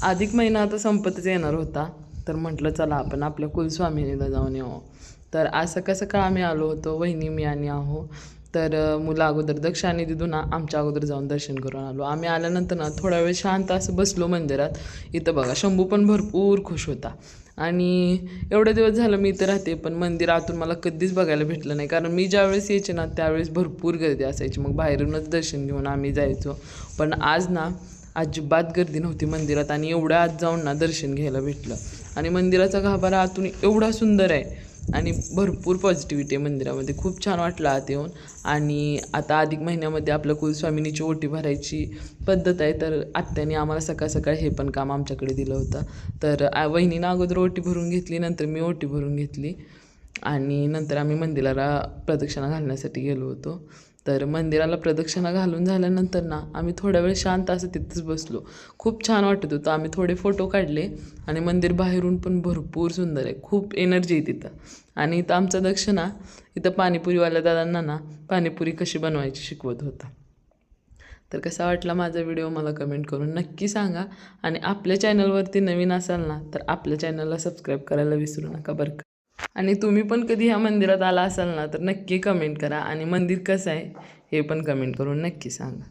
अधिक महिना आता संपतच येणार होता, तर म्हटलं चला आपण आपल्या कुलस्वामिनीला जाऊन येऊ. तर आज सकाळ सकाळ आम्ही आलो होतो, वहिनी मी आणि आहो. तर मुलं अगोदर दक्ष आणि दिदू ना आमच्या अगोदर जाऊन दर्शन करून आलो. आम्ही आल्यानंतर ना थोडा वेळ शांत असं बसलो मंदिरात. इथं बघा शंभू पण भरपूर खुश होता. आणि एवढे दिवस झालं मी इथं राहते, पण मंदिर आतून मला कधीच बघायला भेटलं नाही, कारण मी ज्यावेळेस यायचे ना त्यावेळेस भरपूर गर्दी असायची. मग बाहेरूनच दर्शन घेऊन आम्ही जायचो. पण आज ना अजिबात गर्दी नव्हती मंदिरात आणि एवढ्या आत जाऊन ना दर्शन घ्यायला भेटलं. आणि मंदिराचा गाभारा आतून एवढा सुंदर आहे आणि भरपूर पॉझिटिव्हिटी आहे मंदिरामध्ये. खूप छान वाटलं आत येऊन. आणि आता अधिक महिन्यामध्ये आपल्या कुलस्वामिनीची ओटी भरायची पद्धत आहे, तर आत्याने आम्हाला सकाळ सकाळ हे पण काम आमच्याकडे दिलं होतं. तर वहिनीनं अगोदर ओटी भरून घेतली, नंतर मी ओटी भरून घेतली आणि नंतर आम्ही मंदिराला प्रदक्षिणा घालण्यासाठी गेलो होतो. तर मंदिराला प्रदक्षिणा घालून झाल्यानंतर ना आम्ही थोडा वेळ शांत असं तिथंच बसलो. खूप छान वाटत होतं. आम्ही थोडे फोटो काढले आणि मंदिर बाहेरून पण भरपूर सुंदर आहे. खूप एनर्जी आहे तिथं. आणि इथं आमचा दक्ष ना इथं पाणीपुरीवाल्या दादांना ना पाणीपुरी कशी बनवायची शिकवत होता. तर कसा वाटला माझा व्हिडिओ मला कमेंट करून नक्की सांगा. आणि आपल्या चॅनलवरती नवीन असाल ना तर आपल्या चॅनलला सबस्क्राईब करायला विसरू नका बरं का. आणि तुम्ही पण कधी ह्या मंदिरात आला असाल ना तर नक्की कमेंट करा आणि मंदिर कसं आहे हे पण कमेंट करून नक्की सांगा.